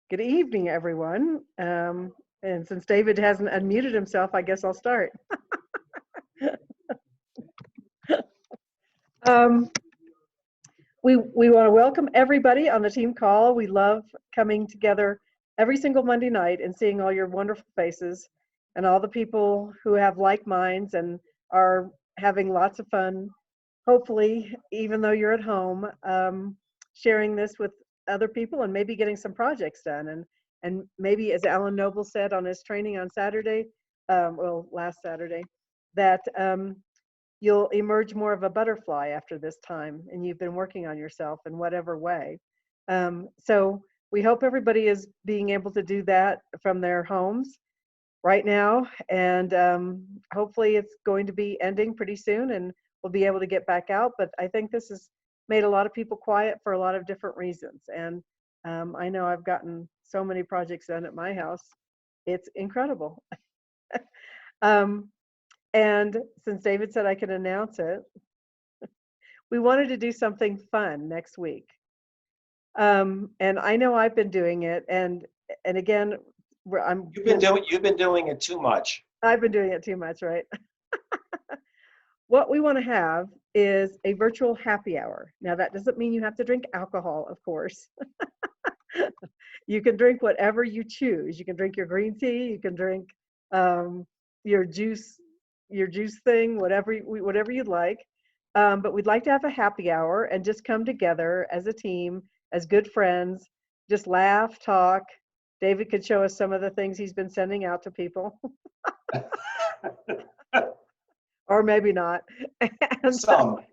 Good evening, everyone. And since David hasn't unmuted himself, I guess I'll start. Um, we want to welcome everybody on the team call. We love coming together every single Monday night and seeing all your wonderful faces and all the people who have like minds and are having lots of fun. Hopefully, even though you're at home, sharing this with other people and maybe getting some projects done. And maybe, as Alan Noble said on his training on Saturday, last Saturday, that you'll emerge more of a butterfly after this time, and you've been working on yourself in whatever way. So we hope everybody is being able to do that from their homes right now, and hopefully it's going to be ending pretty soon, and we'll be able to get back out. But I think this has made a lot of people quiet for a lot of different reasons, and I know I've gotten so many projects done at my house. It's incredible. um, and since David said I could announce it, we wanted to do something fun next week. And I know I've been doing it, and again, You've been doing it too much. I've been doing it too much, right? What we want to have is a virtual happy hour. Now, that doesn't mean you have to drink alcohol, of course. You can drink whatever you choose. You can drink your green tea. You can drink um, your juice, thing, whatever you'd like. But we'd like to have a happy hour and just come together as a team, as good friends, just laugh, talk. David could show us some of the things he's been sending out to people. Or maybe not. And some,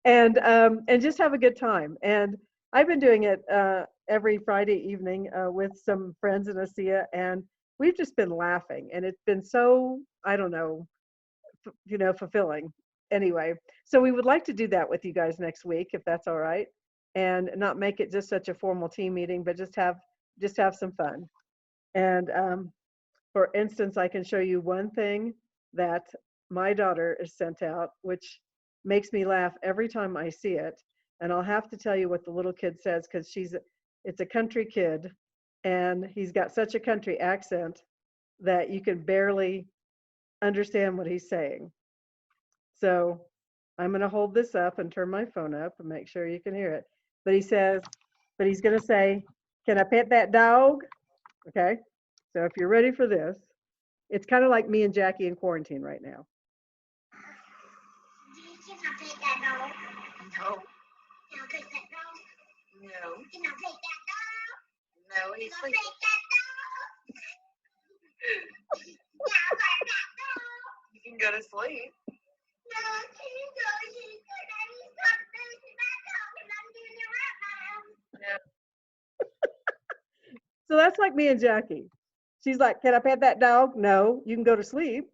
and just have a good time. And I've been doing it every Friday evening with some friends in ASEA, and we've just been laughing, and it's been so, I don't know, fulfilling. Anyway, so we would like to do that with you guys next week, if that's all right, and not make it just such a formal team meeting, but just have some fun. And for instance, I can show you one thing that my daughter is sent out, which makes me laugh every time I see it. And I'll have to tell you what the little kid says, because it's a country kid, and he's got such a country accent that you can barely understand what he's saying. So I'm going to hold this up and turn my phone up and make sure you can hear it. But he's going to say, "Can I pet that dog?" Okay. So if you're ready for this, it's kind of like me and Jackie in quarantine right now. Can I pet that dog? No. Can I pet that dog? No. Can I pet that dog? No, he's Can I sleeping. pet that dog? Can I pet that dog? You can go to sleep. No, can you go to sleep? Because I need to start facing that dog and I'm doing it right now. No. So that's like me and Jackie. She's like, "Can I pet that dog?" "No, you can go to sleep."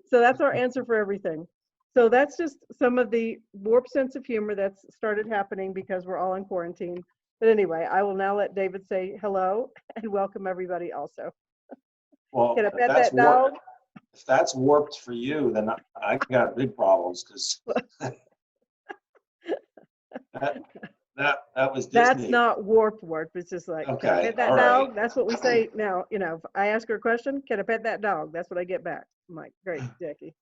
So that's our answer for everything. So that's just some of the warped sense of humor that's started happening because we're all in quarantine. But anyway, I will now let David say hello and welcome everybody also. Well, Can I pet that dog? If that's warped for you, then I got big problems, because that was Disney. That's not warped. It's just like, Okay, "Can I pet that all dog?" right. That's what we say now. If I ask her a question, "Can I pet that dog?" That's what I get back. I'm like, "Great, Jackie."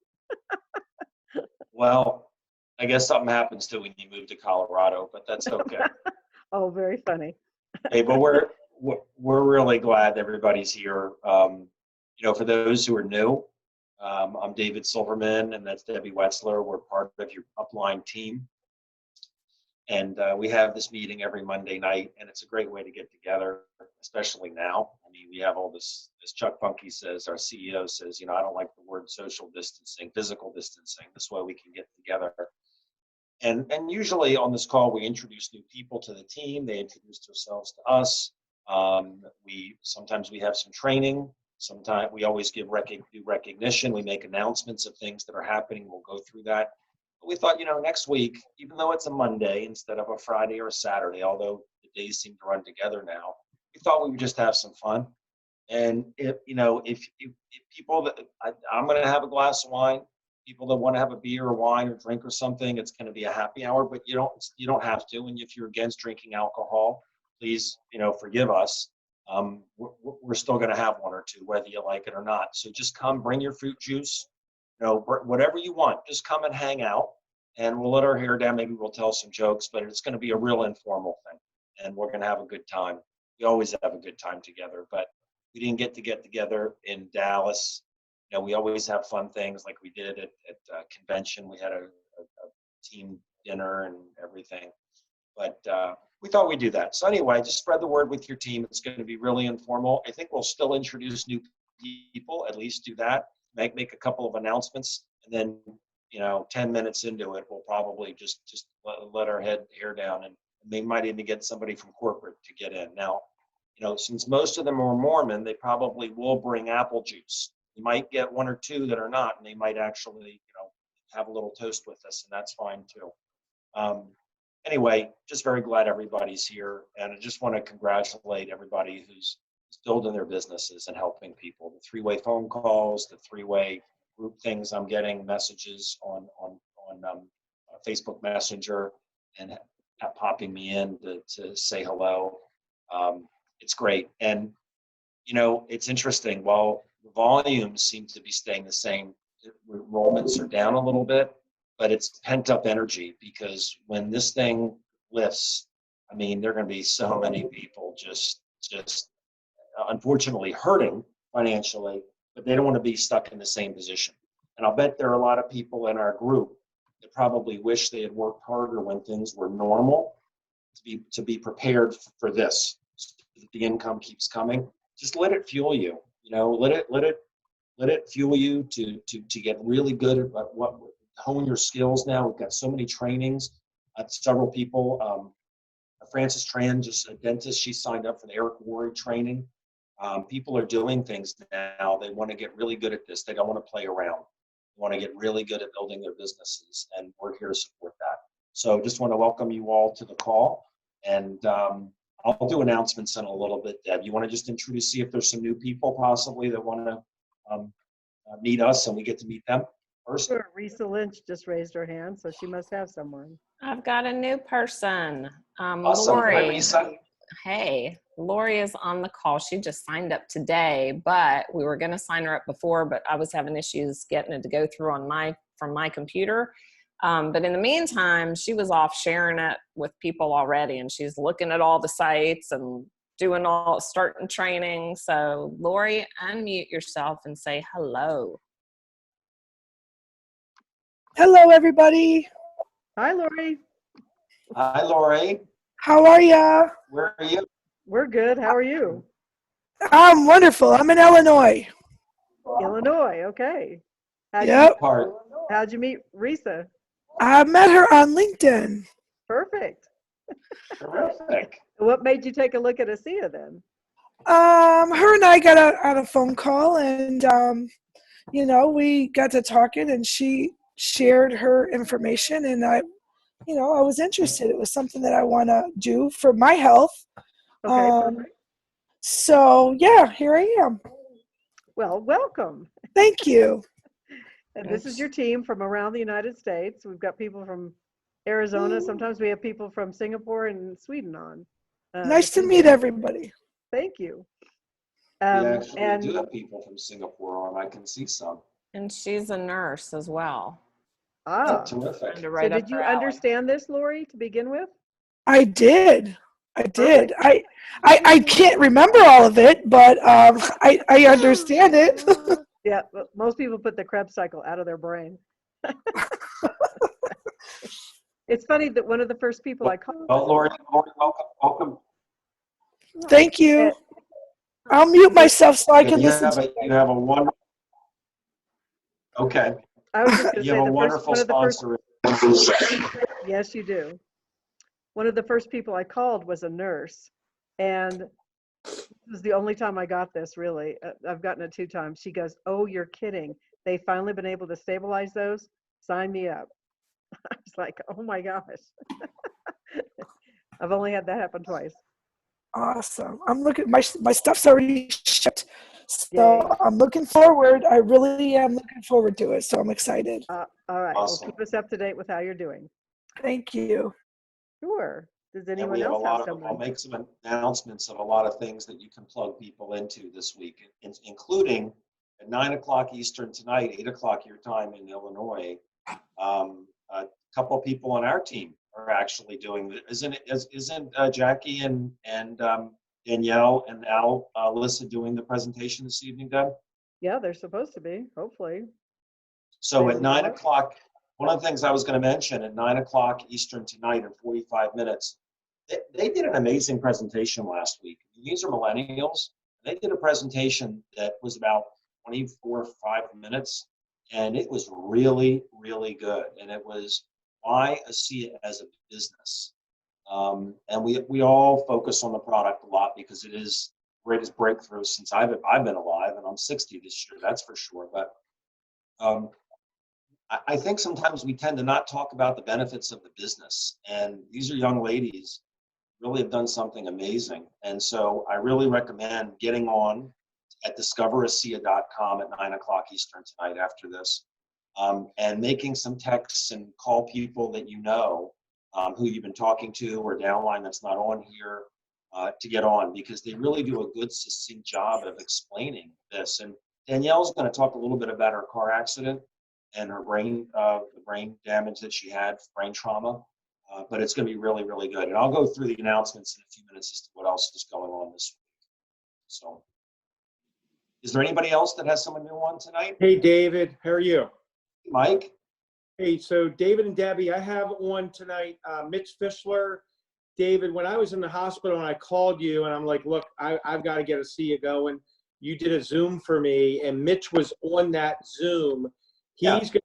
Well, I guess something happens to when you move to Colorado, but that's okay. Oh, very funny. Hey, but we're really glad everybody's here. For those who are new, I'm David Silverman, and that's Debbie Wetzler. We're part of your upline team, and we have this meeting every Monday night, and it's a great way to get together, especially now. I mean, we have all this, as Chuck Funky says, our CEO says, I don't like the word social distancing, physical distancing. This way we can get together. And usually on this call, we introduce new people to the team. They introduce themselves to us. Sometimes we have some training. Sometimes we always do recognition. We make announcements of things that are happening. We'll go through that. But we thought, next week, even though it's a Monday instead of a Friday or a Saturday, although the days seem to run together now, we thought we would just have some fun. And if people, I'm going to have a glass of wine. people that want to have a beer or wine or drink or something, it's going to be a happy hour, but you don't have to. And if you're against drinking alcohol, please, forgive us. We're still going to have one or two, whether you like it or not. So just come, bring your fruit juice, whatever you want. Just come and hang out, and we'll let our hair down. Maybe we'll tell some jokes, but it's going to be a real informal thing, and we're going to have a good time. We always have a good time together, but we didn't get together in Dallas. We always have fun things like we did at convention. We had a team dinner and everything, but we thought we'd do that. So anyway, just spread the word with your team. It's going to be really informal. I think we'll still introduce new people, at least do that, make a couple of announcements, and then 10 minutes into it, we'll probably just let our hair down, and they might even get somebody from corporate to get in. Now, since most of them are Mormon, they probably will bring apple juice. You might get one or two that are not, and they might actually, have a little toast with us, and that's fine too. Anyway, just very glad everybody's here, and I just want to congratulate everybody who's building their businesses and helping people. The three-way phone calls, the three-way group things. I'm getting messages on Facebook Messenger and popping me in to say hello. It's great, and it's interesting. While the volumes seem to be staying the same, enrollments are down a little bit, but it's pent up energy, because when this thing lifts, I mean, there are going to be so many people just unfortunately hurting financially, but they don't want to be stuck in the same position. And I'll bet there are a lot of people in our group that probably wish they had worked harder when things were normal to be prepared for this. So that the income keeps coming. Just let it fuel you. Let it fuel you to get really good at hone your skills. Now we've got so many trainings. Several people. Frances Tran, just a dentist, she signed up for the Eric Worre training. People are doing things now. They want to get really good at this. They don't want to play around. They want to get really good at building their businesses, and we're here to support that. So just want to welcome you all to the call, and I'll do announcements in a little bit. Deb, you want to just introduce, see if there's some new people possibly that want to meet us, and we get to meet them first? Sure. Risa Lynch just raised her hand, so she must have someone. I've got a new person. Awesome. Hi, Lori. Risa. Hey, Lori is on the call. She just signed up today, but we were going to sign her up before, but I was having issues getting it to go through from my computer. But in the meantime, she was off sharing it with people already, and she's looking at all the sites and starting training. So Lori, unmute yourself and say hello. Hello, everybody. Hi, Lori. Hi, Lori. How are ya? Where are you? We're good. How are you? I'm wonderful. I'm in Illinois. Illinois. Okay. Yep. How'd you meet Risa? I met her on LinkedIn. Perfect. Terrific. What made you take a look at ASEA then? Her and I got on a phone call, and we got to talking, and she shared her information, and I was interested. It was something that I want to do for my health. Okay. Perfect. So yeah, here I am. Well, welcome. Thank you. And this is your team from around the United States. We've got people from Arizona. Sometimes we have people from Singapore and Sweden on. Nice to meet everybody. Thank you. We actually do have people from Singapore on. I can see some. And she's a nurse as well. Terrific. So did you understand this, Lori, to begin with? I did. I can't remember all of it, but I understand it. Yeah, but most people put the Krebs cycle out of their brain. It's funny that one of the first people I called. Oh, Lori, welcome. Thank you. I'll mute myself so I can listen. You have a wonderful. Okay. I was just going to You say have a wonderful sponsor. Yes, you do. One of the first people I called was a nurse, and this was the only time I got this, really. I've gotten it 2 times. She goes, "Oh, you're kidding. They've finally been able to stabilize those? Sign me up." I was like, oh my gosh. I've only had that happen twice. Awesome. I'm looking, my stuff's already shipped. So So Yay. I'm looking forward. I really am looking forward to it. So I'm excited. All right. Awesome. Well, keep us up to date with how you're doing. Thank you. Sure. Does And anyone we have a else lot have of, I'll someone? make some announcements of a lot of things that you can plug people into this week, including at 9 o'clock Eastern tonight, 8 o'clock your time in Illinois. A couple of people on our team are actually doing it. Isn't Jackie and Danielle and Alyssa doing the presentation this evening, Deb? Yeah, they're supposed to be, hopefully. So They at 9 are. o'clock, one of the things I was going to mention at 9 o'clock Eastern tonight in 45 minutes, they did an amazing presentation last week. These are millennials. They did a presentation that was about 24 or 5 minutes, and it was really, really good. And it was why see it as a business. And we all focus on the product a lot because it is the greatest breakthrough since I've been alive, and I'm 60 this year, that's for sure. But I think sometimes we tend to not talk about the benefits of the business. And these are young ladies really have done something amazing. And so I really recommend getting on at discoverasia.com at 9 o'clock Eastern tonight after this, and making some texts and call people that you know, who you've been talking to or downline that's not on here, to get on, because they really do a good, succinct job of explaining this. And Danielle's going to talk a little bit about her car accident and her the brain damage that she had, brain trauma. But it's going to be really, really good. And I'll go through the announcements in a few minutes as to what else is going on this week. So, is there anybody else that has someone new on tonight? Hey, David, how are you? Mike? Hey, so David and Debbie, I have on tonight, Mitch Fischler. David, when I was in the hospital and I called you and I'm like, look, I've got to get to see you going. You did a Zoom for me, and Mitch was on that Zoom. He's going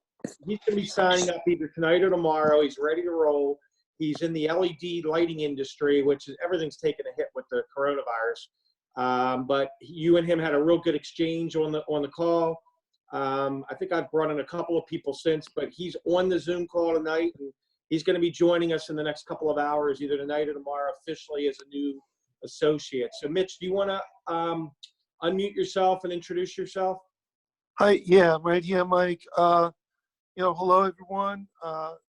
to be signing up either tonight or tomorrow. He's ready to roll. He's in the LED lighting industry, which is everything's taken a hit with the coronavirus. But you and him had a real good exchange on the call. I think I've brought in a couple of people since, but he's on the Zoom call tonight, and he's going to be joining us in the next couple of hours, either tonight or tomorrow, officially as a new associate. So, Mitch, do you want to unmute yourself and introduce yourself? Hi, yeah, I'm right here, Mike. Hello, everyone.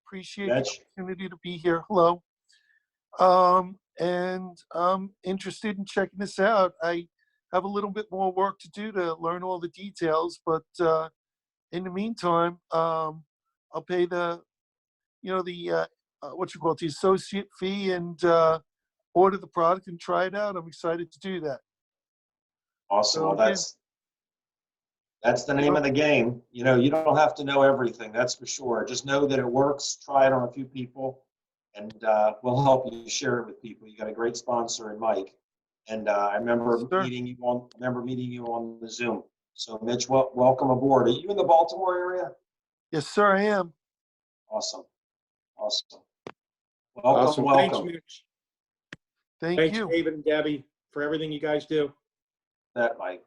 Appreciate the opportunity to be here. Hello. And I'm interested in checking this out. I have a little bit more work to do to learn all the details, but in the meantime, I'll pay the associate fee and order the product and try it out. I'm excited to do that. Awesome. So, Well, that's the name of the game. You don't have to know everything, that's for sure. Just know that it works. Try it on a few people, and we'll help you share it with people. You got a great sponsor in Mike, and I remember meeting you on the Zoom. So, Mitch, welcome aboard. Are you in the Baltimore area? Yes, sir, I am. Awesome. Welcome. Thanks, Mitch. Thanks, you. David and Debbie, for everything you guys do. That, Mike.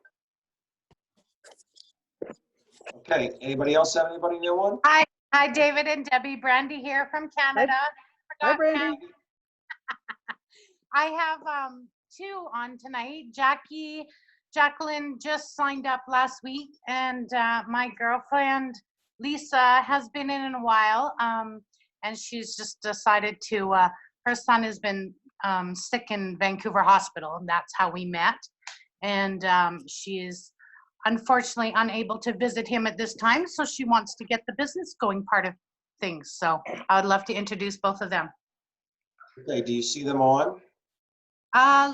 Okay, anybody else have anybody new on? Hi, David and Debbie. Brandy here from Canada. Hi, Brandy. I have two on tonight. Jacqueline just signed up last week, and my girlfriend Lisa has been in a while, and she's just decided to. Her son has been sick in Vancouver Hospital, and that's how we met. And she is unfortunately unable to visit him at this time, so she wants to get the business going part of things. So I would love to introduce both of them. Okay, do you see them on?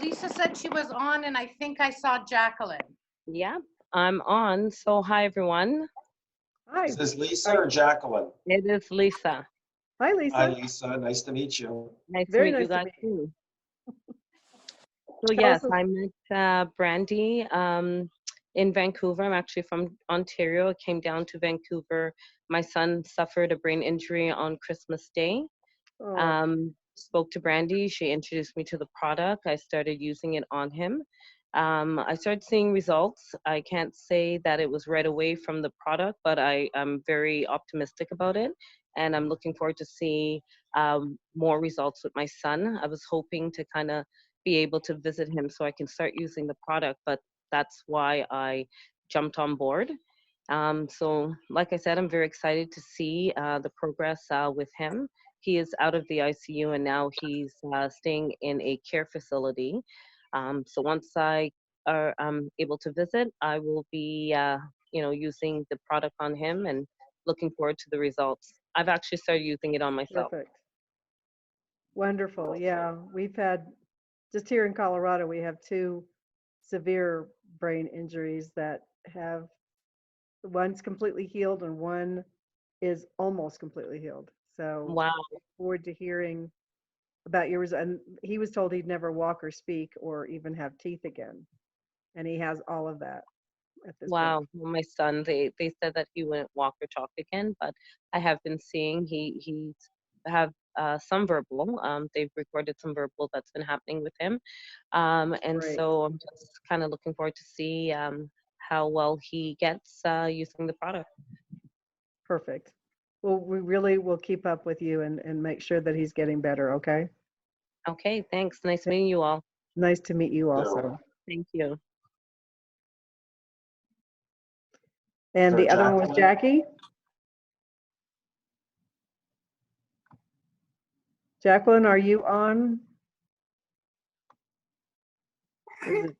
Lisa said she was on, and I think I saw Jacqueline. Yeah, I'm on. So hi, everyone. Hi. Is this Lisa or Jacqueline? It is Lisa. Hi, Lisa. Hi, Lisa. Nice to meet you. Nice Very to meet nice to you guys meet you. too. So Tell yes, us I met Brandy in Vancouver. I'm actually from Ontario. I came down to Vancouver. My son suffered a brain injury on Christmas Day. Spoke to Brandy. She introduced me to the product. I started using it on him. I started seeing results. I can't say that it was right away from the product, but I'm very optimistic about it. And I'm looking forward to see more results with my son. I was hoping to kind of be able to visit him so I can start using the product, but that's why I jumped on board. So like I said, I'm very excited to see the progress with him. He is out of the ICU and now he's staying in a care facility. So once I'm able to visit, I will be, using the product on him and looking forward to the results. I've actually started using it on myself. Perfect. Wonderful. Yeah, we've had, just here in Colorado, we have 2 severe brain injuries that have, one's completely healed and one is almost completely healed. So Wow. look forward to hearing about yours. And he was told he'd never walk or speak or even have teeth again. And he has all of that at this Wow. point. Well, my son, they said that he wouldn't walk or talk again, but I have been seeing he's have some verbal. They've recorded some verbal that's been happening with him. And Great. so I'm just kind of looking forward to see how well he gets using the product. Perfect. Well, we really will keep up with you and make sure that he's getting better, okay? Okay, thanks. Nice meeting you all. Nice to meet you also. Thank you. And So the other one was Jackie? Jacqueline, are you on? Is it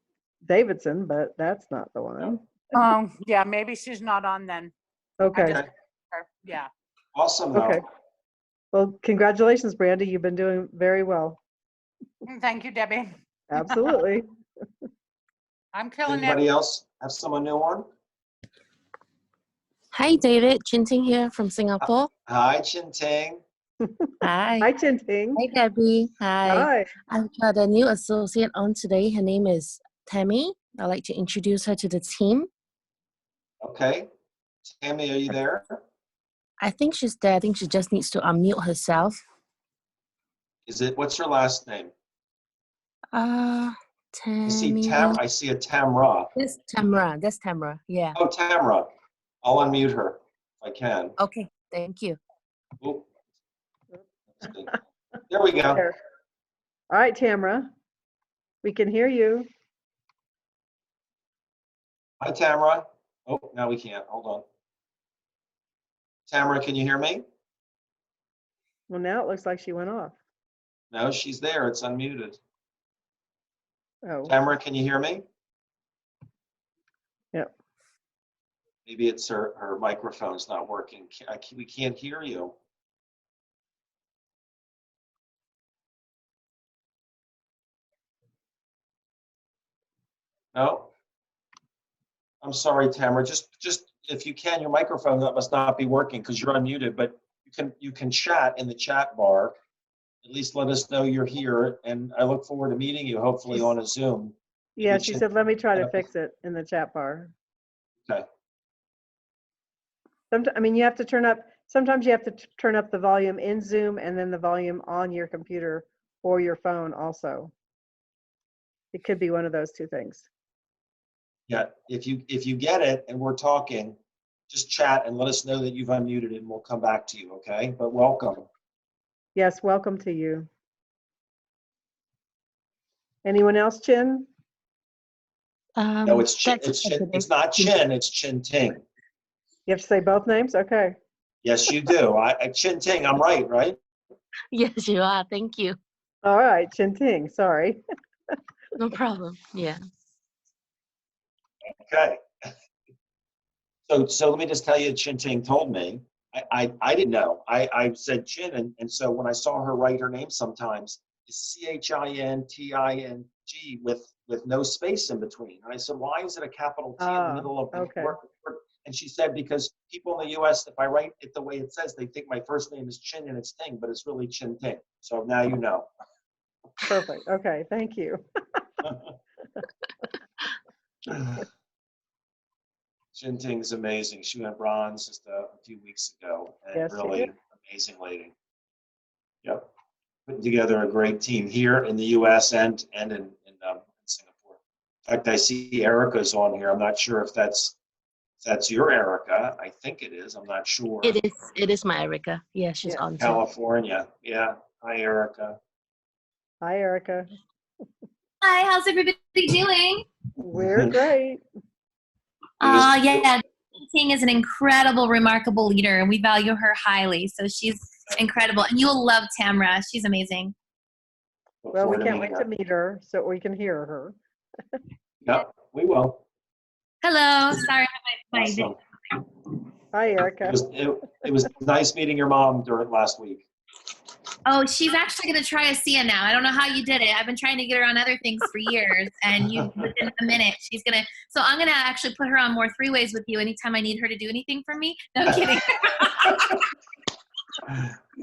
Davidson, but that's not the one. Yeah, maybe she's not on then. Okay, Okay. Yeah. Awesome, though. okay. Well, congratulations, Brandy. You've been doing very well. Thank you, Debbie. Absolutely. I'm killing it. Anybody else have someone new on? Hi, David. Chinting here from Singapore. Hi, Chin Ting. Hi. Hi, Tinting. Hi, Debbie. Hi. Hi. I've got a new associate on today. Her name is Tammy. I'd like to introduce her to the team. Okay. Tammy, are you there? I think she's there. I think she just needs to unmute herself. What's her last name? Tammy. I see a Tamra. That's Tamra. That's Tamra. Yeah. Oh, Tamra. I'll unmute her if I can. Okay. Thank you. Oop. Let's see. There we go. There. All right, Tamra. We can hear you. Hi, Tamra. Oh, now we can't. Hold on. Tamra, can you hear me? Well, now it looks like she went off. No, she's there. It's unmuted. Oh, Tamra, can you hear me? Yep. Maybe it's her microphone's not working. We can't hear you. No? I'm sorry, Tamara. Just if you can, your microphone that must not be working because you're unmuted, but you can chat in the chat bar. At least let us know you're here, and I look forward to meeting you, hopefully on a Zoom. yeah, Maybe she Chin- said, let me try to fix it in the chat bar. Okay. I mean, you have to sometimes you have to turn up the volume in Zoom and then the volume on your computer or your phone also. It could be one of those 2 things. Yeah, if you get it and we're talking, just chat and let us know that you've unmuted and we'll come back to you, okay? But welcome. Yes, welcome to you. Anyone else, Chin? No, it's Chin. That's it for today. It's not Chin. It's Chin Ting. You have to say both names? Okay. Yes, you do. Chin Ting. I'm right? Yes, you are. Thank you. All right, Chin Ting, sorry. No problem. Yeah. Okay. So let me just tell you, Chin Ting told me. I didn't know. I said Chin, and so when I saw her write her name sometimes, it's CHINTING with no space in between. And I said, why is it a capital T in the middle of the okay. word? And she said, because people in the U.S., if I write it the way it says, they think my first name is Chin and it's Ting, but it's really Chin Ting. So now you know. Perfect. Okay, thank you. Chin Ting's amazing. She went bronze just a few weeks ago, and Yes, she really did. amazing lady. Yep, putting together a great team here in the U.S. and in Singapore. In fact, I see Erica's on here. I'm not sure if that's your Erica. I think it is. I'm not sure. It is. It is my Erica. Yeah, she's Yeah. on too. California. Yeah. Hi, Erica. Hi, Erica. Hi, how's everybody doing? We're great. Yeah, Ting is an incredible, remarkable leader, and we value her highly. So she's incredible, and you'll love Tamra. She's amazing. Look Well, we forward to can't meeting wait to her. meet her so we can hear her. Yep, we will. Hello. Sorry, my Awesome. Hi, Erica. It was nice meeting your mom during last week. Oh, she's actually going to try ASEA now. I don't know how you did it. I've been trying to get her on other things for years, and you within a minute she's going to. So I'm going to actually put her on more three-ways with you anytime I need her to do anything for me. No I'm kidding.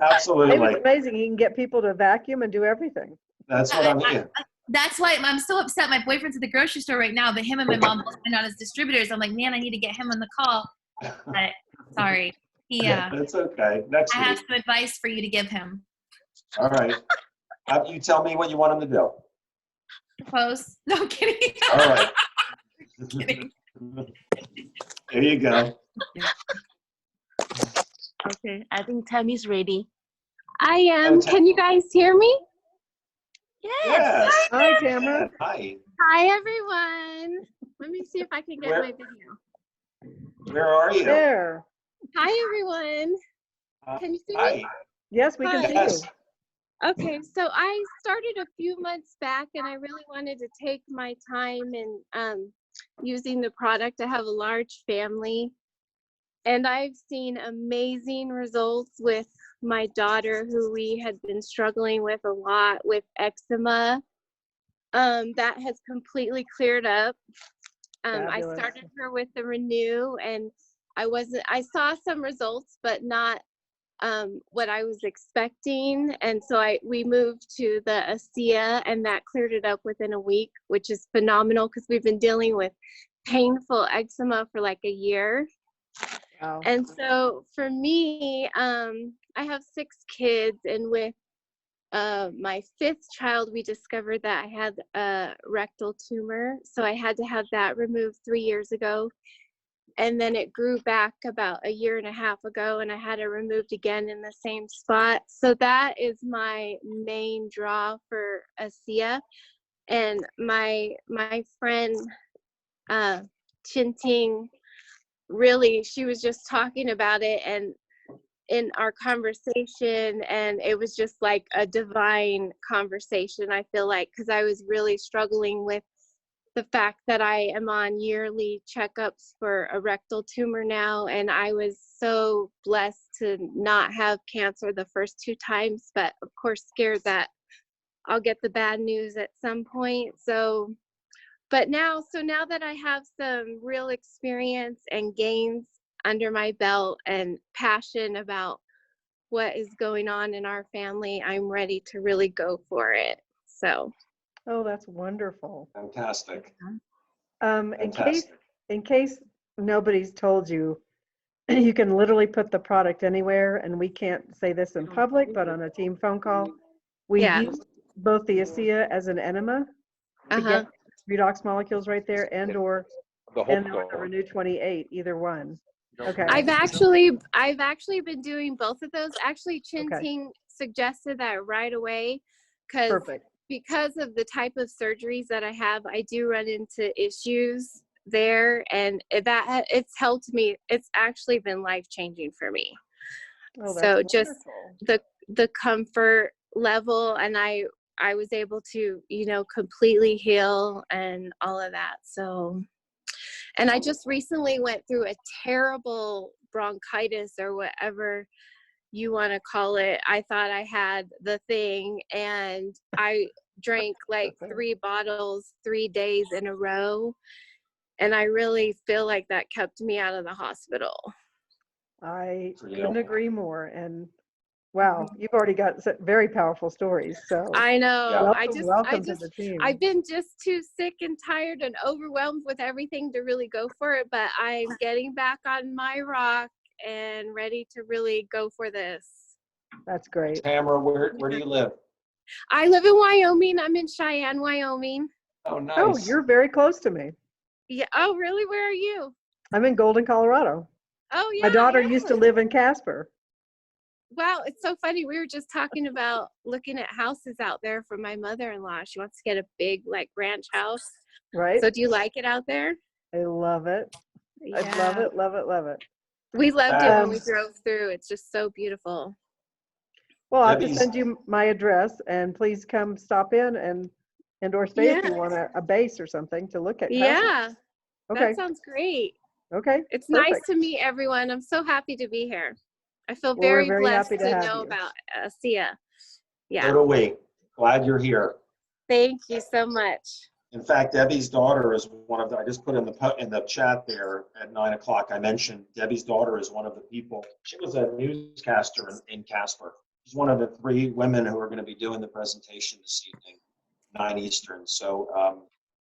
Absolutely. It's amazing. You can get people to vacuum and do everything. That's what I'm here. That's why I'm so upset. My boyfriend's at the grocery store right now, but him and my mom both went on as distributors. I'm like, man, I need to get him on the call. But sorry. That's okay. Next I have week. some advice for you to give him. All right. You tell me what you want him to do. Propose. No I'm kidding. All right. Kidding. There you go. Okay, I think Tammy's ready. I am. Okay. Can you guys hear me? Yes. Hi, Tamara. Hi. Hi, everyone. Let me see if I can get Where- my video. Where are you? There. Hi, everyone. Can you see Hi. me? Yes, we can see Yes. you. Okay, so I started a few months back, and I really wanted to take my time in using the product. I have a large family, and I've seen amazing results with my daughter, who we had been struggling with a lot with eczema. That has completely cleared up. I Fabulous. started her with the Renew, and I saw some results, but not what I was expecting. And so we moved to the ASEA, and that cleared it up within a week, which is phenomenal because we've been dealing with painful eczema for like a year. Wow. And so for me, I have 6 kids, and with my 5th child, we discovered that I had a rectal tumor. So I had to have that removed 3 years ago. And then it grew back about a year and a half ago, and I had it removed again in the same spot. So that is my main draw for ASEA. And my friend, Chinting, really, she was just talking about it and in our conversation, and it was just like a divine conversation, I feel like, because I was really struggling with the fact that I am on yearly checkups for a rectal tumor now, and I was so blessed to not have cancer the first 2 times, but of course scared that I'll get the bad news at some point. So now that I have some real experience and gains under my belt and passion about what is going on in our family, I'm ready to really go for it. So. Oh, that's wonderful. Fantastic. In case nobody's told you, you can literally put the product anywhere, and we can't say this in public, but on a team phone call, we used both the ASEA as an enema to get redox molecules right there, and/or the Renew 28, either one. Okay. I've actually been doing both of those. Actually, Chinting suggested that right away, because of the type of surgeries that I have, I do run into issues there, and it's helped me. It's actually been life-changing for me. Oh, so just the comfort level, and I was able to, completely heal and all of that. So, and I just recently went through a terrible bronchitis, or whatever you want to call it. I thought I had the thing, and I drank like 3 bottles 3 days in a row, and I really feel like that kept me out of the hospital. I couldn't agree more. And wow, you've already got very powerful stories. So I know. Welcome to the team. I've been just too sick and tired and overwhelmed with everything to really go for it, but I'm getting back on my rock and ready to really go for this. That's great. Tamara, where do you live? I live in Wyoming. I'm in Cheyenne, Wyoming. Oh, nice. Oh, you're very close to me. Yeah. Oh, really? Where are you? I'm in Golden, Colorado. Oh, yeah. My daughter used to live in Casper. Wow, it's so funny. We were just talking about looking at houses out there for my mother-in-law. She wants to get a big like ranch house. Right? So do you like it out there? I love it. I love Yeah. it, love it, love it. We loved it when we Um, drove through. It's just so beautiful. Well, I'll have to Debbie's- send you my address, and please come stop in and or stay if you Yeah. want a base or something to look at. houses. Yeah. Okay. That sounds great. Okay. It's nice Perfect. to meet everyone. I'm so happy to be here. I feel Well, we're very very blessed happy to to have know you. about SIA. Yeah. So do we. Glad you're here. Thank you so much. In fact, Debbie's daughter is one of the, I just put in the chat there at 9 o'clock. I mentioned Debbie's daughter is one of the people. She was a newscaster in Casper. She's one of the 3 women who are going to be doing the presentation this evening, 9 Eastern. So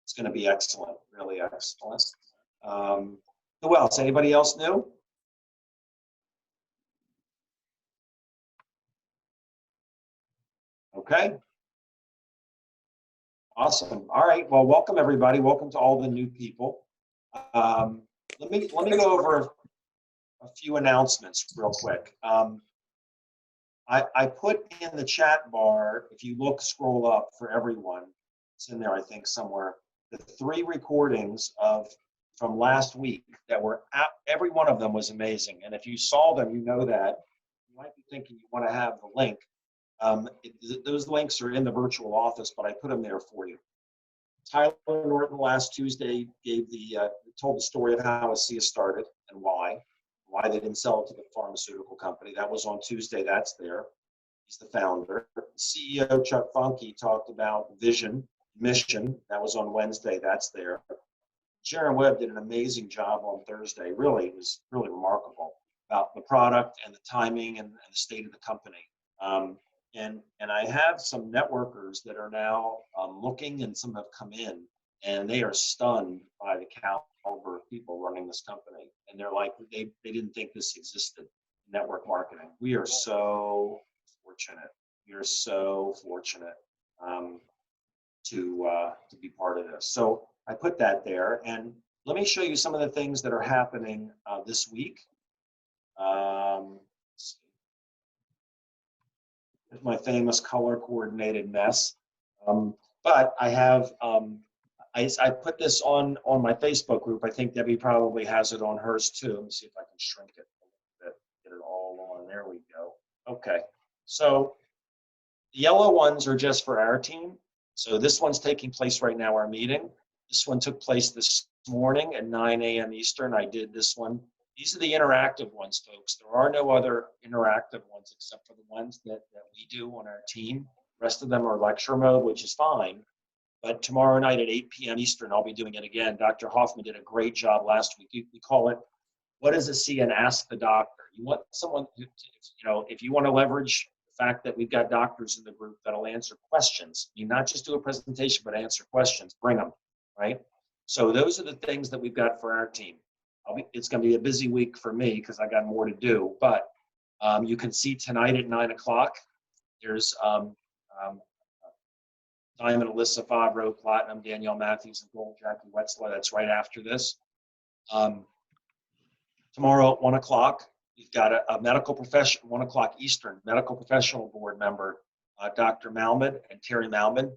it's going to be excellent, really excellent. Who else? Anybody else new? Okay. Awesome. All right. Well, welcome everybody. Welcome to all the new people. Let me go over a few announcements real quick. I put in the chat bar, if you look, scroll up for everyone. It's in there, I think, somewhere. The 3 recordings from last week that were every one of them was amazing. And if you saw them, you know that. You might be thinking you want to have the link. Those links are in the virtual office, but I put them there for you. Tyler Norton last Tuesday told the story of how ASEA started and why they didn't sell it to the pharmaceutical company. That was on Tuesday. That's there. He's the founder. CEO Chuck Funky talked about vision, mission. That was on Wednesday. That's there. Sharon Webb did an amazing job on Thursday. Really, it was really remarkable about the product and the timing and the state of the company. And I have some networkers that are now looking, and some have come in, and they are stunned by the caliber of people running this company. And they're like, they didn't think this existed, network marketing. We are so fortunate. We are so fortunate to be part of this. So I put that there, and let me show you some of the things that are happening this week. Here's my famous color coordinated mess. But I have, I put this on my Facebook group. I think Debbie probably has it on hers too. Let me see if I can shrink it a little bit, get it all on. There we go. Okay. So the yellow ones are just for our team. So this one's taking place right now, our meeting. This one took place this morning at 9 a.m. Eastern. I did this one. These are the interactive ones, folks. There are no other interactive ones except for the ones that we do on our team. The rest of them are lecture mode, which is fine. But tomorrow night at 8 p.m. Eastern, I'll be doing it again. Dr. Hoffman did a great job last week. We call it, what does ASEA and ask the doctor? You want someone who, if you want to leverage the fact that we've got doctors in the group that'll answer questions, you not just do a presentation, but answer questions, bring them, right? So those are the things that we've got for our team. It's going to be a busy week for me because I got more to do, but you can see tonight at 9 o'clock, there's Diamond, Alyssa Favreau, Platinum, Danielle Matthews, and Gold, Jackie Wetzler. That's right after this. Tomorrow at 1 o'clock, we've got a medical professional, 1 o'clock Eastern, medical professional board member, Dr. Malmud and Terry Malmud.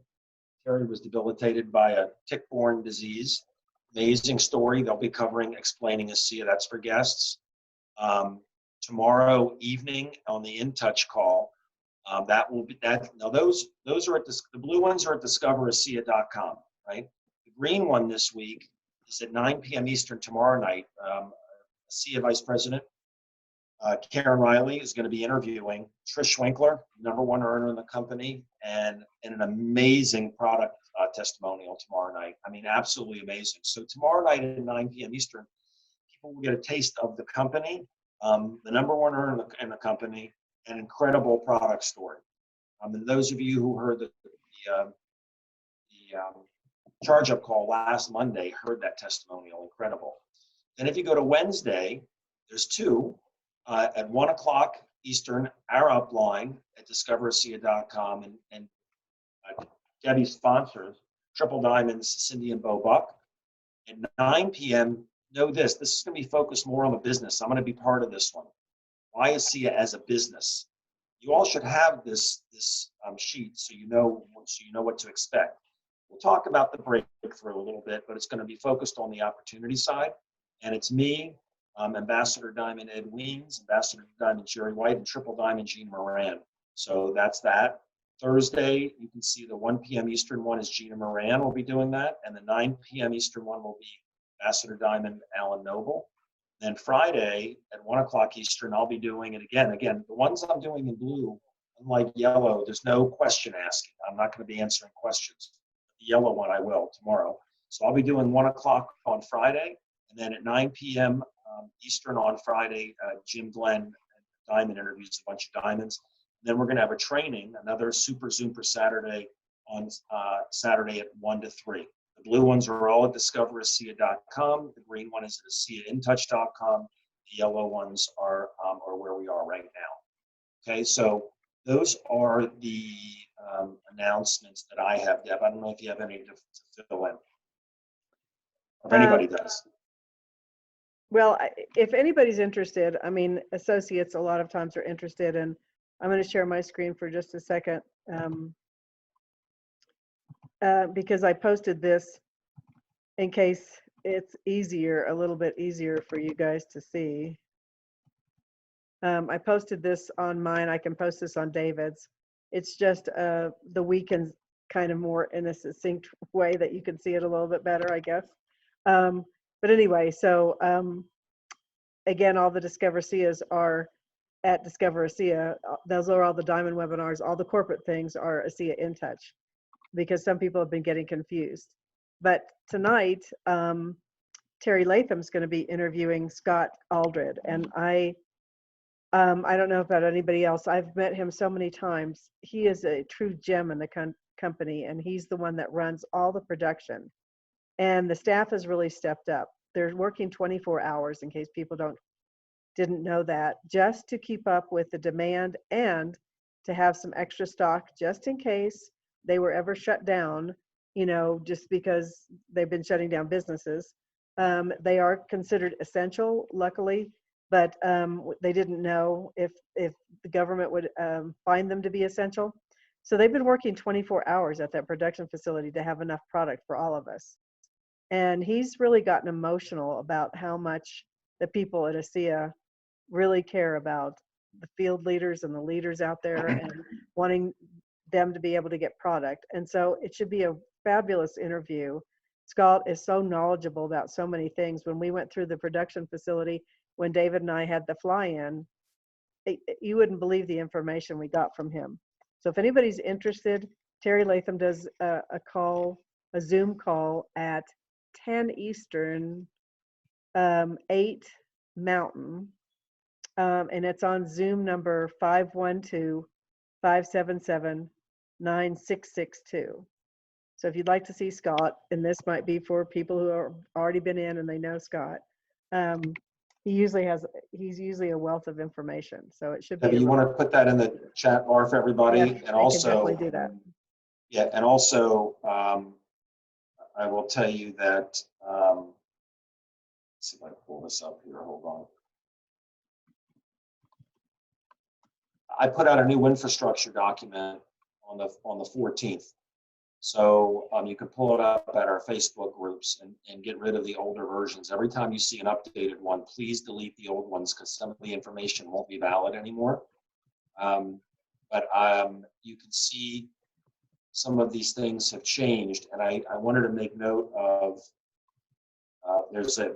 Terry was debilitated by a tick-borne disease. Amazing story. They'll be covering explaining ASEA. That's for guests. Tomorrow evening on the In Touch call, that will be that. Now those are at the blue ones are at discoverasea.com, right? The green one this week is at 9 p.m. Eastern tomorrow night. ASEA Vice President Karen Riley is going to be interviewing Trish Winkler, #1 earner in the company, and an amazing product testimonial tomorrow night. I mean, absolutely amazing. So tomorrow night at 9 p.m. Eastern, people will get a taste of the company, the #1 earner in the company, an incredible product story. And those of you who heard the charge-up call last Monday heard that testimonial. Incredible. Then if you go to Wednesday, there's 2 at 1 o'clock Eastern, our upline at discoverasea.com, and Debbie's sponsors, Triple Diamonds, Cindy and Bo Buck. At 9 p.m., know this is going to be focused more on the business. I'm going to be part of this one. Why ASEA as a business? You all should have this sheet so you know what to expect. We'll talk about the breakthrough a little bit, but it's going to be focused on the opportunity side. And it's me, Ambassador Diamond Ed Weems, Ambassador Diamond Jerry White, and Triple Diamond Gene Moran. So that's that. Thursday, you can see the 1 p.m. Eastern one is Gina Moran will be doing that, and the 9 p.m. Eastern one will be Ambassador Diamond Alan Noble. Then Friday at 1 o'clock Eastern, I'll be doing it again. Again, the ones I'm doing in blue, unlike yellow, there's no question asking. I'm not going to be answering questions. The yellow one I will tomorrow. So I'll be doing 1 o'clock on Friday, and then at 9 p.m. Eastern on Friday, Jim Glenn Diamond interviews a bunch of diamonds. And then we're going to have a training, another Super Zoom for Saturday on Saturday at 1 to 3. The blue ones are all at discoverasea.com. The green one is at ASEAIntouch.com. The yellow ones are where we are right now. Okay, so those are the announcements that I have. Deb, I don't know if you have any to fill in. If anybody does. Well, if anybody's interested, I mean, associates a lot of times are interested, and I'm going to share my screen for just a second because I posted this in case it's easier, a little bit easier for you guys to see. I posted this on mine. I can post this on David's. It's just the weekends kind of more in a succinct way that you can see it a little bit better, I guess. But anyway, so again, all the Discover ASEAs are at Discover ASEA. Those are all the diamond webinars. All the corporate things are ASEA In Touch, because some people have been getting confused. But tonight, Terry Latham's going to be interviewing Scott Aldred, and I don't know about anybody else. I've met him so many times. He is a true gem in the company, and he's the one that runs all the production. And the staff has really stepped up. They're working 24 hours, in case people didn't know that, just to keep up with the demand and to have some extra stock just in case they were ever shut down, you know, just because they've been shutting down businesses. They are considered essential, luckily, but they didn't know if the government would find them to be essential. So they've been working 24 hours at that production facility to have enough product for all of us. And he's really gotten emotional about how much the people at ASEA really care about the field leaders and the leaders out there and wanting them to be able to get product. And so it should be a fabulous interview. Scott is so knowledgeable about so many things. When we went through the production facility, when David and I had the fly-in, you wouldn't believe the information we got from him. So if anybody's interested, Terry Latham does a Zoom call at 10 Eastern, 8 Mountain, and it's on Zoom number 512-577-9662. So if you'd like to see Scott, and this might be for people who are already been in and they know Scott, he's usually a wealth of information. So it should be. You want to put that in the chat bar for everybody, yeah, and also definitely do that. Yeah, and also I will tell you that. Let's see if I pull this up here. Hold on. I put out a new infrastructure document on the 14th. So you can pull it up at our Facebook groups and get rid of the older versions. Every time you see an updated one, please delete the old ones because some of the information won't be valid anymore. But you can see some of these things have changed. And I wanted to make note of, there's a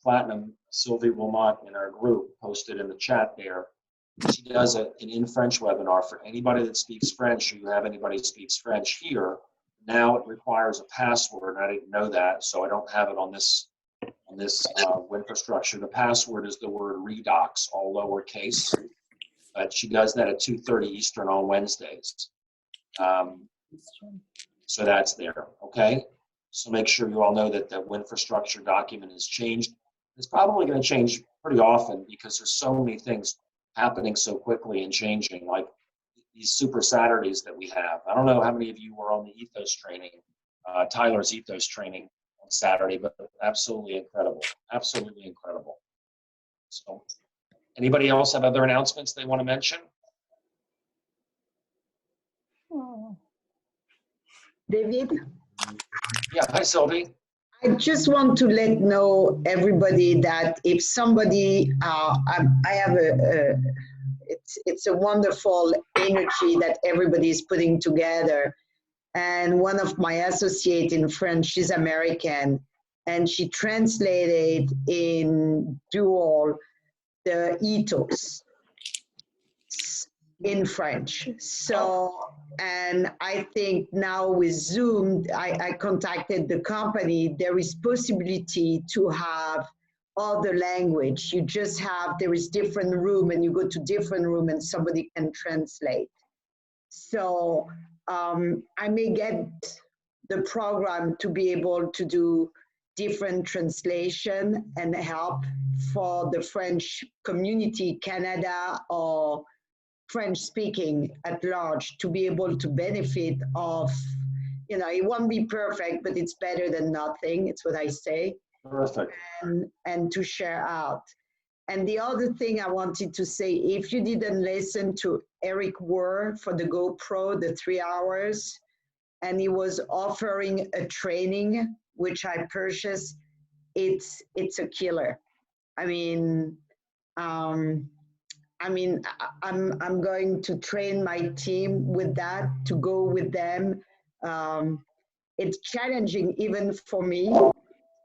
Platinum, Sylvie Wilmot in our group posted in the chat there. She does an In French webinar for anybody that speaks French, or you have anybody who speaks French here. Now it requires a password. I didn't know that, so I don't have it on this infrastructure. The password is the word redox, all lowercase. But she does that at 2:30 Eastern on Wednesdays. So that's there, okay? So make sure you all know that the infrastructure document has changed. It's probably going to change pretty often because there's so many things happening so quickly and changing, like these Super Saturdays that we have. I don't know how many of you were on the Ethos training, Tyler's Ethos training on Saturday, but absolutely incredible, absolutely incredible. So anybody else have other announcements they want to mention? David? Yeah, hi Sylvie. I just want to know everybody that if somebody, I have it's a wonderful energy that everybody is putting together. And one of my associates in French, she's American, and she translated in Dual the ethos in French. So, and I think now with Zoom, I contacted the company, there is possibility to have other language. You just have, there is different room and you go to different room and somebody can translate. So I may get the program to be able to do different translation and help for the French community, Canada or French speaking at large, to be able to benefit of, you know, it won't be perfect, but it's better than nothing. It's what I say. Perfect. And to share out. And the other thing I wanted to say, if you didn't listen to Eric Wurr for the GoPro, the 3 hours, and he was offering a training, which I purchased, it's a killer. I mean, I'm going to train my team with that, to go with them. It's challenging even for me.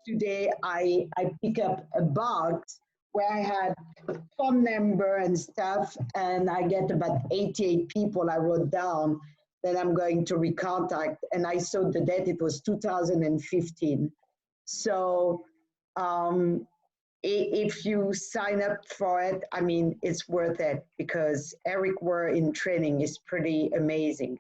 Today, I pick up a box where I had a phone number and stuff, and I get about 88 people I wrote down that I'm going to recontact, and I saw the date, it was 2015. So if you sign up for it, I mean, it's worth it, because Eric Wurr in training is pretty amazing.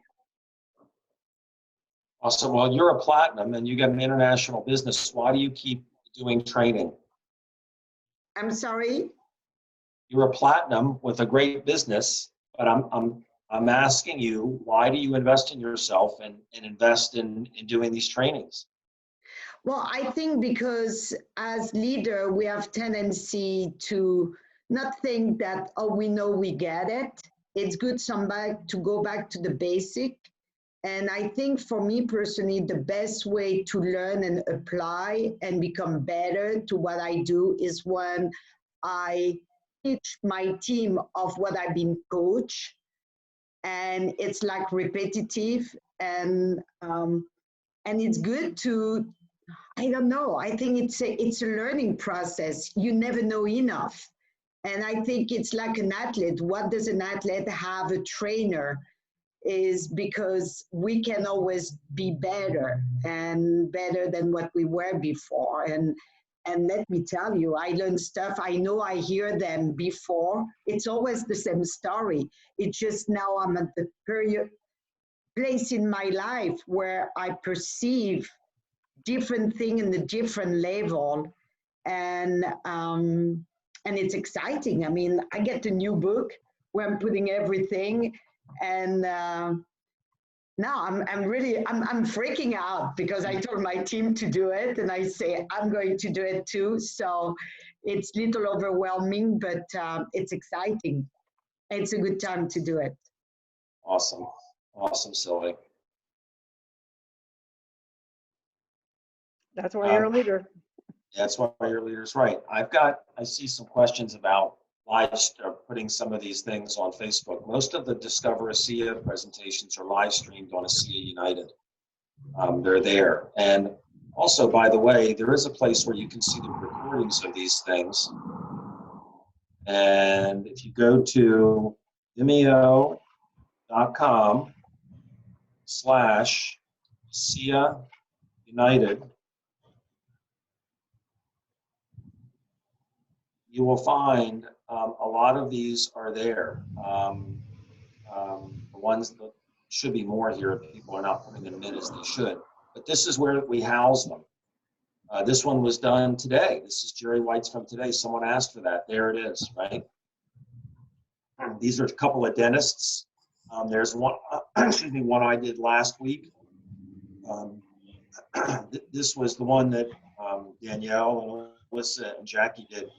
Awesome. Well, you're a platinum and you got an international business. Why do you keep doing training? I'm sorry? You're a platinum with a great business, but I'm asking you, why do you invest in yourself and invest in doing these trainings? Well, I think because as leader, we have tendency to not think that, oh, we know we get it. It's good to go back to the basic. And I think for me personally, the best way to learn and apply and become better to what I do is when I teach my team of what I've been coached. And it's like repetitive, and it's good to, I don't know, I think it's a learning process. You never know enough. And I think it's like an athlete. What does an athlete have? A trainer is because we can always be better and better than what we were before. And let me tell you, I learn stuff. I know I hear them before. It's always the same story. It's just now I'm at the place in my life where I perceive different thing in the different level, and it's exciting. I mean, I get a new book where I'm putting everything, and now I'm freaking out because I told my team to do it, and I say I'm going to do it too. So it's a little overwhelming, but it's exciting. It's a good time to do it. Awesome. Awesome, Sylvie. That's why you're a leader. That's why you're a leader is right. I see some questions about putting some of these things on Facebook. Most of the Discover ASEA presentations are live streamed on ASEA United. They're there. And also, by the way, there is a place where you can see the recordings of these things. And if you go to vimeo.com/ASEA United, you will find a lot of these are there. The ones that should be more here, people are not putting them in as they should. But this is where we house them. This one was done today. This is Jerry White's from today. Someone asked for that. There it is, right? These are a couple of dentists. There's one, excuse me, one I did last week. This was the one that Danielle and Alyssa and Jackie did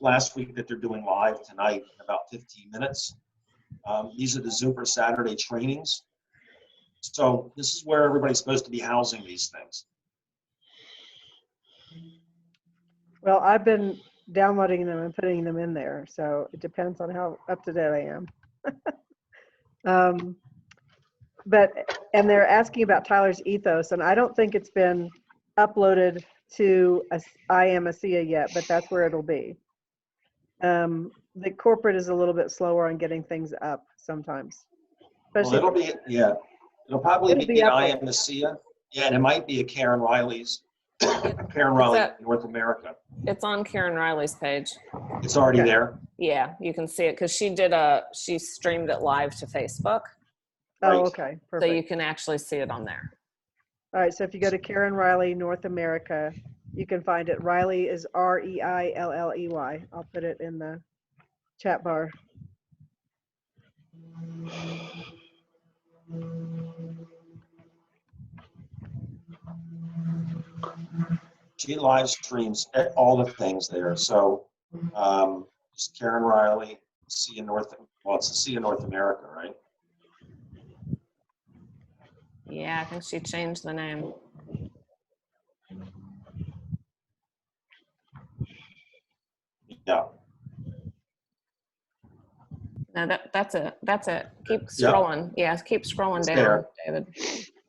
last week that they're doing live tonight in about 15 minutes. These are the Zooper Saturday trainings. So this is where everybody's supposed to be housing these things. Well, I've been downloading them and putting them in there, so it depends on how up to date I am. And they're asking about Tyler's ethos, and I don't think it's been uploaded to I Am ASEA yet, but that's where it'll be. The corporate is a little bit slower on getting things up sometimes. Well, it'll be, yeah, it'll probably It'll be be an up I there. Am ASEA. Yeah, and it might be a Karen Riley's, Karen Riley, North America. It's on Karen Riley's page. It's already Okay. there. Yeah, you can see it because she streamed it live to Facebook. Oh, Right. okay, So perfect. you can actually see it on there. All right, so if you go to Karen Riley, North America, you can find it. Riley is Reilley. I'll put it in the chat bar. She live streams all the things there. So just Karen Riley, ASEA North, well, it's ASEA North America, right? Yeah, I think she changed the name. Yeah. No, that's it. That's it. Keep Yeah. scrolling. Yeah, keep scrolling It's down, there. David.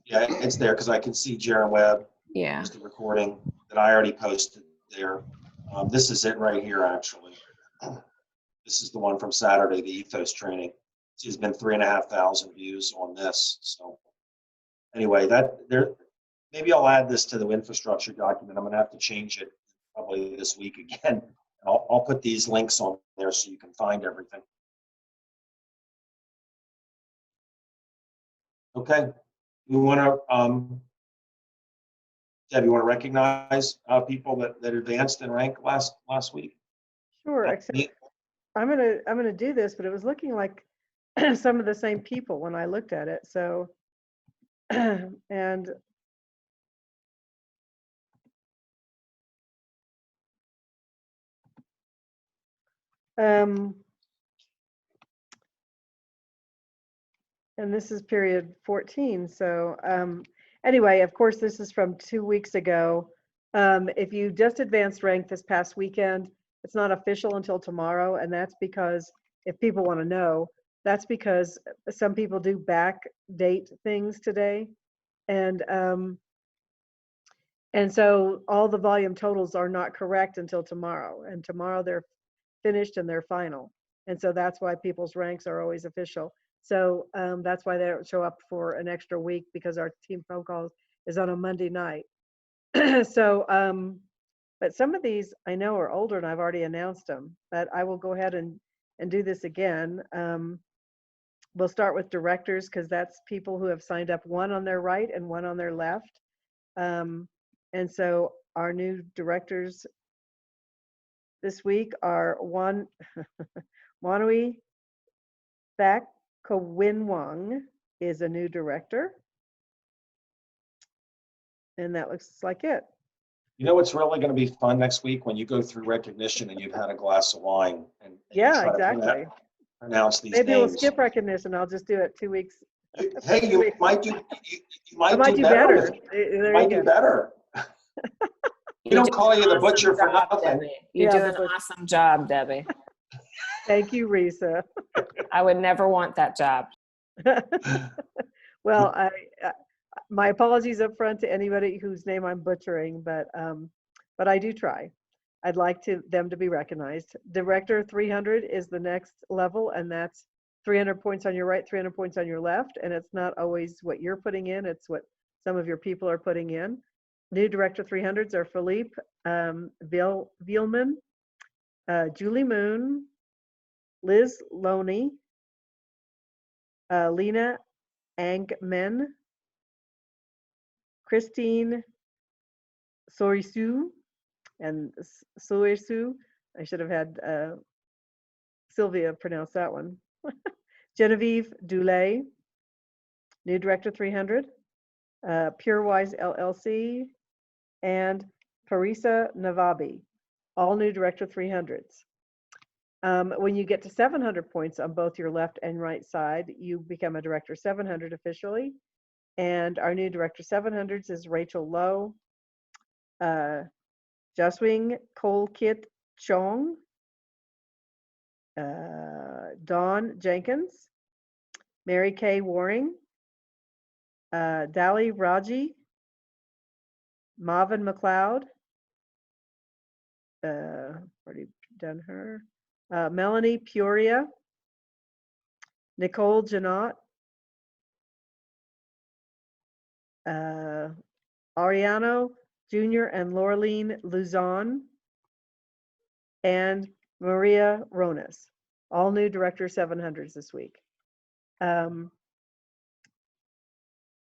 Yeah, it's there because I can see Jaron Webb. Yeah. Just the recording that I already posted there. This is it right here, actually. This is the one from Saturday, the ethos training. It's been 3,500 views on this. So anyway, maybe I'll add this to the infrastructure document. I'm going to have to change it probably this week again. I'll put these links on there so you can find everything. Okay. We want to, Deb, you want to recognize people that advanced in rank last week? Sure, except I'm gonna do this, but it was looking like some of the same people when I looked at it. So, and and this is period 14. So anyway, of course, this is from 2 weeks ago. If you just advanced rank this past weekend, it's not official until tomorrow, and that's because if people want to know, that's because some people do back date things today, and so all the volume totals are not correct until tomorrow, and tomorrow they're finished and they're final, and so that's why people's ranks are always official. So that's why they don't show up for an extra week, because our team phone calls is on a Monday night. So but some of these I know are older and I've already announced them, but I will go ahead and do this again. We'll start with directors, because that's people who have signed up, one on their right and one on their left. And so our new directors this week are Wanui Thakowinwang is a new director. And that looks like it. You know what's really going to be fun next week when you go through recognition and you've had a glass of wine and you Yeah, try to exactly. pronounce these Maybe we'll names. skip recognition. I'll just do it 2 weeks. Hey, you might do you I might do better. There You might you do go. better. We don't call you the butcher for nothing. You Yeah, do the an butcher. awesome job, Debbie. Thank you, Risa. I would never want that job. Well, my apologies up front to anybody whose name I'm butchering, but I do try. I'd like them to be recognized. Director 300 is the next level, and that's 300 points on your right, 300 points on your left, and it's not always what you're putting in, it's what some of your people are putting in. New Director 300s are Philippe Vielman, Julie Moon, Liz Loney, Lena Angmen, Christine Sorisu, and Sorisu, I should have had Sylvia pronounce that one. Genevieve Dulay, new Director 300, PureWise LLC, and Parisa Navabi, all new Director 300s. When you get to 700 points on both your left and right side, you become a Director 700 officially. And our new Director 700s is Rachel Lowe, Jaswing Kolkit Chong, Dawn Jenkins, Mary Kay Waring, Dali Raji, Marvin McLeod, already done her, Melanie Puria, Nicole Janot, Ariano Jr. and Laureline Luzon, and Maria Ronas, all new Director 700s this week.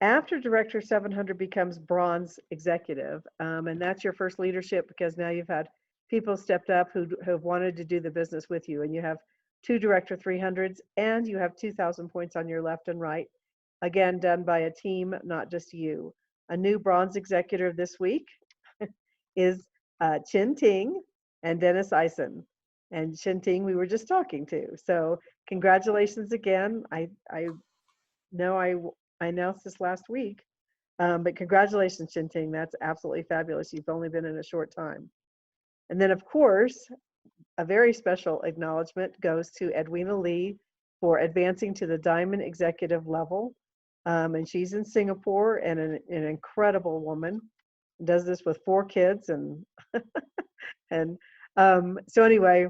After Director 700 becomes Bronze Executive, and that's your first leadership because now you've had people stepped up who have wanted to do the business with you, and you have 2 Director 300s, and you have 2,000 points on your left and right, again, done by a team, not just you. A new Bronze Executive this week is Chin Ting and Dennis Eisen. And Chin Ting we were just talking to. So congratulations again. I know I announced this last week, but congratulations, Chin Ting. That's absolutely fabulous. You've only been in a short time. And then, of course, a very special acknowledgement goes to Edwina Lee for advancing to the Diamond Executive level. And she's in Singapore and an incredible woman. Does this with 4 kids and so anyway,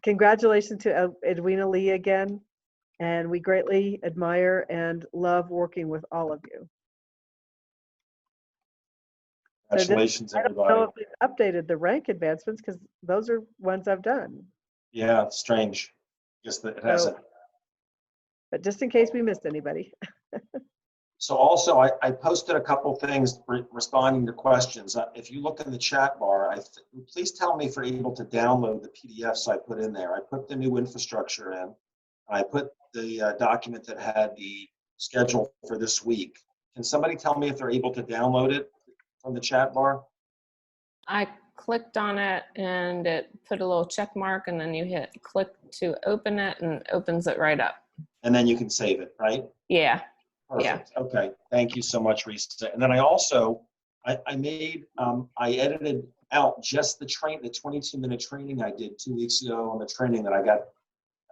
congratulations to Edwina Lee again, and we greatly admire and love working with all of you. Congratulations, I don't everybody. know if we've updated the rank advancements because those are ones I've done. Yeah, it's strange. Guess that it So- hasn't. But just in case we missed anybody. So also, I posted a couple things responding to questions. If you look in the chat bar, please tell me if you're able to download the PDFs I put in there. I put the new infrastructure in. I put the document that had the schedule for this week. Can somebody tell me if they're able to download it from the chat bar? I clicked on it and it put a little check mark, and then you hit click to open it and it opens it right up. And then you can save it, right? Yeah. Perfect. Yeah. Okay. Thank you so much, Risa. And then I also, I edited out just the 22-minute training I did 2 weeks ago on the training that I got.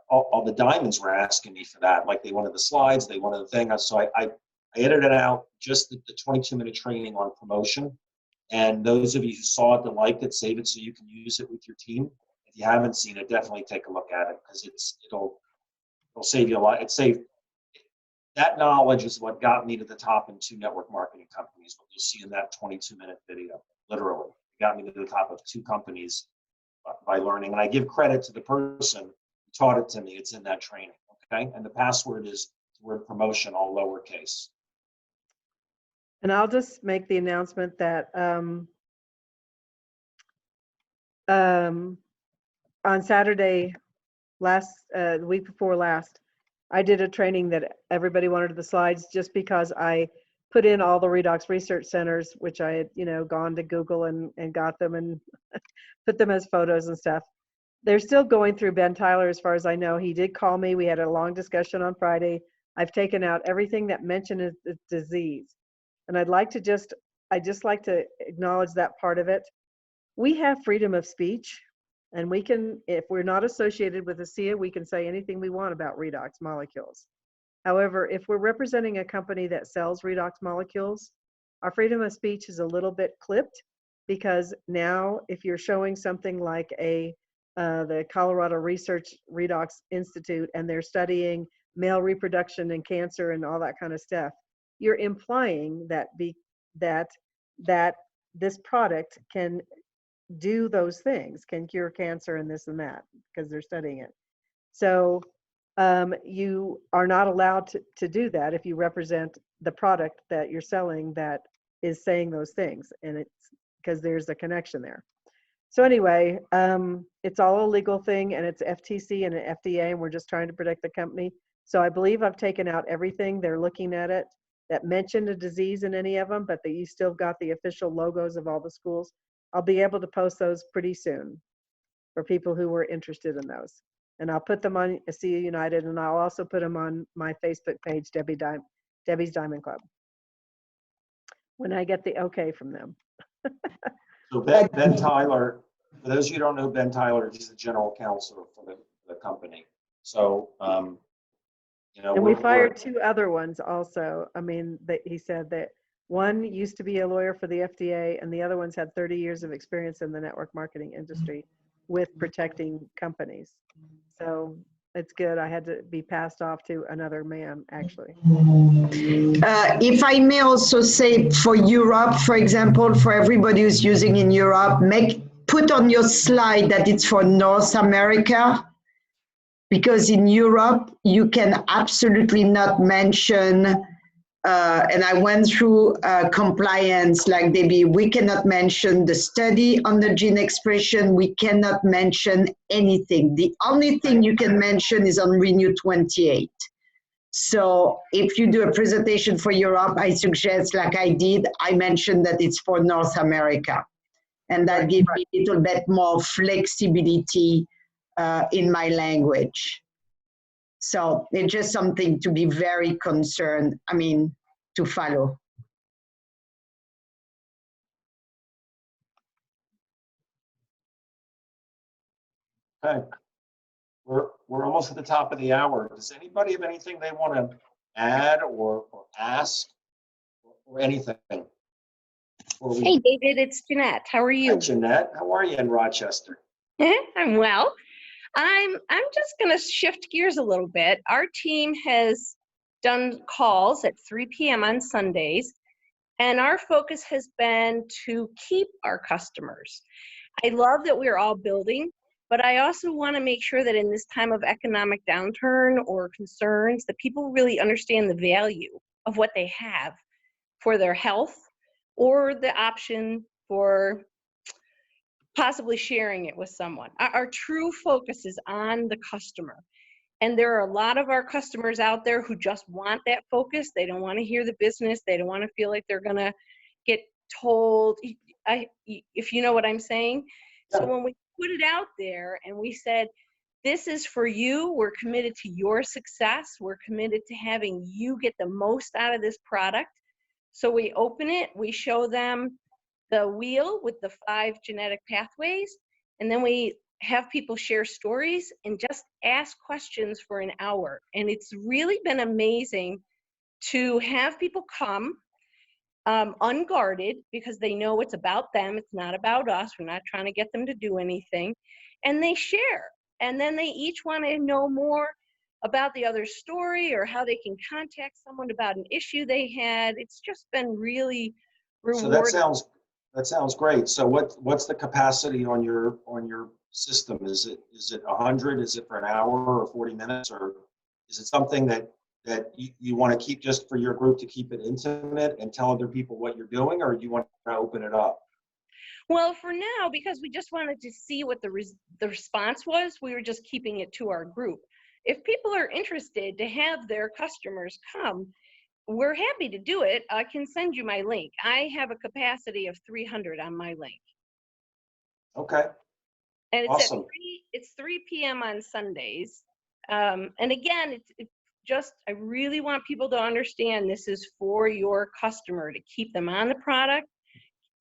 All the diamonds were asking me for that. Like they wanted the slides, they wanted the thing. So I edited out just the 22-minute training on promotion. And those of you who saw it, that liked it, save it so you can use it with your team. If you haven't seen it, definitely take a look at it because it'll save you a lot. That knowledge is what got me to the top in 2 network marketing companies. What you'll see in that 22-minute video, literally, it got me to the top of 2 companies by learning. And I give credit to the person who taught it to me. It's in that training, okay? And the password is the word promotion, all lowercase. And I'll just make the announcement that on Saturday, the week before last, I did a training that everybody wanted the slides just because I put in all the Redox research centers, which I had, gone to Google and got them and put them as photos and stuff. They're still going through Ben Tyler, as far as I know. He did call me. We had a long discussion on Friday. I've taken out everything that mentioned the disease. And I'd like to just like to acknowledge that part of it. We have freedom of speech. And we can, if we're not associated with ASEA, we can say anything we want about redox molecules. However, if we're representing a company that sells redox molecules, our freedom of speech is a little bit clipped because now if you're showing something like the Colorado Research Redox Institute and they're studying male reproduction and cancer and all that kind of stuff, you're implying that that this product can do those things, can cure cancer and this and that, because they're studying it. So you are not allowed to do that if you represent the product that you're selling that is saying those things, and it's because there's a connection there. So anyway, it's all a legal thing, and it's FTC and an FDA, and we're just trying to protect the company. So I believe I've taken out everything. They're looking at it that mentioned a disease in any of them, but that you still got the official logos of all the schools. I'll be able to post those pretty soon for people who were interested in those. And I'll put them on ASEA United, and I'll also put them on my Facebook page, Debbie's Diamond Club. when I get the okay from them. So Ben Tyler, for those of you who don't know Ben Tyler, he's the general counsel for the company. So, you know, And we fired 2 other ones also. I mean, he said that one used to be a lawyer for the FDA, and the other one's had 30 years of experience in the network marketing industry with protecting companies. So it's good. I had to be passed off to another man, actually. If I may also say for Europe, for example, for everybody who's using in Europe, put on your slide that it's for North America, because in Europe, you can absolutely not mention, and I went through compliance like Debbie, we cannot mention the study on the gene expression, we cannot mention anything. The only thing you can mention is on Renew 28. So if you do a presentation for Europe, I suggest, like I did, I mentioned that it's for North America. And that gives me a little bit more flexibility in my language. So it's just something to be very concerned, to follow. Okay. We're almost at the top of the hour. Does anybody have anything they want to add or ask or anything? Hey, David, it's Jeanette. How are you? Hi, Jeanette. How are you in Rochester? I'm well. I'm just going to shift gears a little bit. Our team has done calls at 3 p.m. on Sundays, and our focus has been to keep our customers. I love that we're all building, but I also want to make sure that in this time of economic downturn or concerns, that people really understand the value of what they have for their health or the option for possibly sharing it with someone. Our true focus is on the customer. And there are a lot of our customers out there who just want that focus. They don't want to hear the business. They don't want to feel like they're going to get told, if you know what I'm saying. So when we put it out there and we said, this is for you, we're committed to your success. We're committed to having you get the most out of this product. So we open it, we show them the wheel with the 5 genetic pathways, and then we have people share stories and just ask questions for an hour. And it's really been amazing to have people come unguarded, because they know it's about them. It's not about us. We're not trying to get them to do anything. And they share. And then they each want to know more about the other story or how they can contact someone about an issue they had. It's just been really rewarding. So that sounds great. So what's the capacity on your system? Is it 100? Is it for an hour or 40 minutes, or is it something that you want to keep just for your group to keep it intimate and tell other people what you're doing, or you want to open it up? Well, for now, because we just wanted to see what the response was, we were just keeping it to our group. If people are interested to have their customers come, we're happy to do it. I can send you my link. I have a capacity of 300 on my link. Okay. And it's awesome. It's 3 p.m. on Sundays. And again, it's just, I really want people to understand this is for your customer, to keep them on the product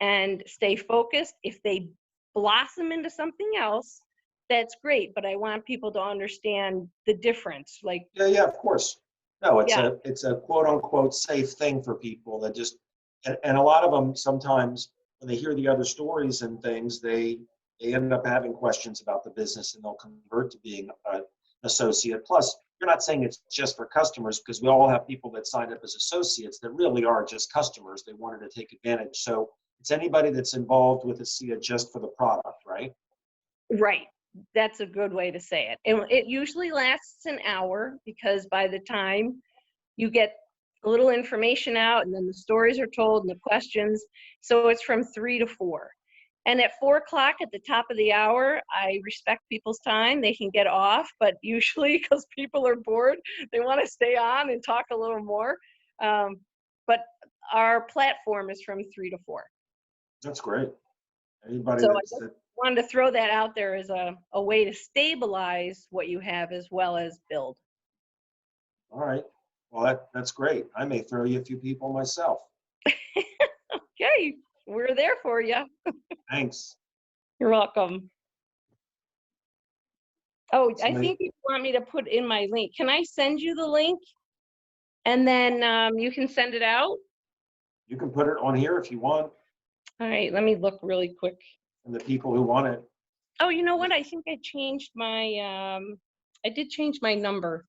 and stay focused. If they blossom into something else, that's great, but I want people to understand the difference. Like, yeah, of course. No, it's a quote unquote safe thing for people that just, and a lot of them sometimes when they hear the other stories and things, they end up having questions about the business and they'll convert to being an associate. Plus, you're not saying it's just for customers, because we all have people that signed up as associates that really are just customers. They wanted to take advantage. So it's anybody that's involved with ASEA just for the product, right? Right. That's a good way to say it. And it usually lasts an hour, because by the time you get a little information out and then the stories are told and the questions, so it's from 3 to 4. And at 4 o'clock at the top of the hour, I respect people's time. They can get off, but usually because people are bored, they want to stay on and talk a little more. But our platform is from 3 to 4. That's great. Anybody so that's, I just wanted to throw that out there as a way to stabilize what you have as well as build. All right. Well, that's great. I may throw you a few people myself. Okay, we're there for you. Thanks. You're welcome. Oh, I Somebody- think you want me to put in my link. Can I send you the link? And then you can send it out? You can put it on here if you want, All right, let me look really quick. and the people who want it. Oh, you know what? I think I changed my, I did change my number.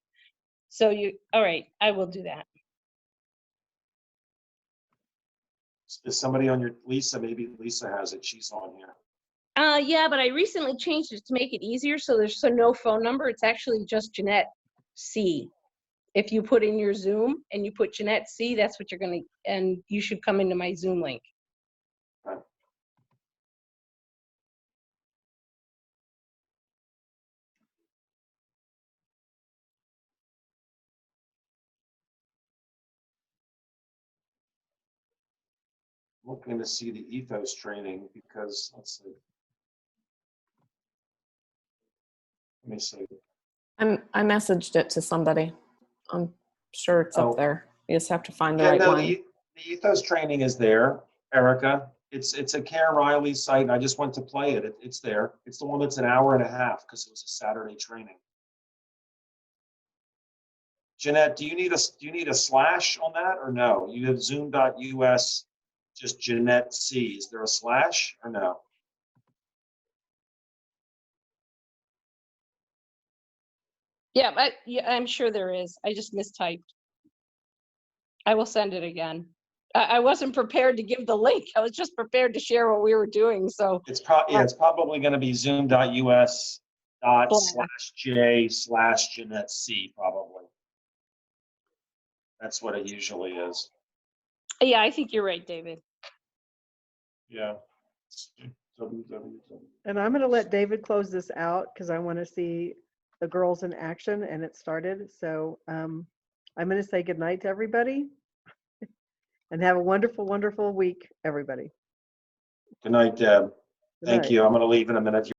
So all right, I will do that. Is somebody on your, Lisa, maybe Lisa has it, she's on here. Yeah, but I recently changed it to make it easier. So there's no phone number. It's actually just Jeanette C. If you put in your Zoom and you put Jeanette C, that's what you're gonna, and you should come into my Zoom link. Looking to see the ethos training because, let's see. Let me see. I messaged it to somebody. I'm sure it's Oh. up there. You just have to find the Yeah, right no, one. the ethos training is there, Erica. It's a Karen Riley site, and I just went to play it. It's there. It's the one that's an hour and a half because it was a Saturday training. Jeanette, do you need a slash on that or no? You have zoom.us, just Jeanette C. Is there a slash or no? Yeah, I'm sure there is. I just mistyped. I will send it again. I wasn't prepared to give the link. I was just prepared to share what we were doing. So It's probably going to be zoom.us/j/Jeanette C. Probably. That's what it usually is. yeah, I think you're right, David. Yeah. And I'm going to let David close this out because I want to see the girls in action, and it started. So I'm going to say goodnight to everybody and have a wonderful, wonderful week, everybody. Good night, Deb. Good Thank night. you. I'm going to leave in a minute.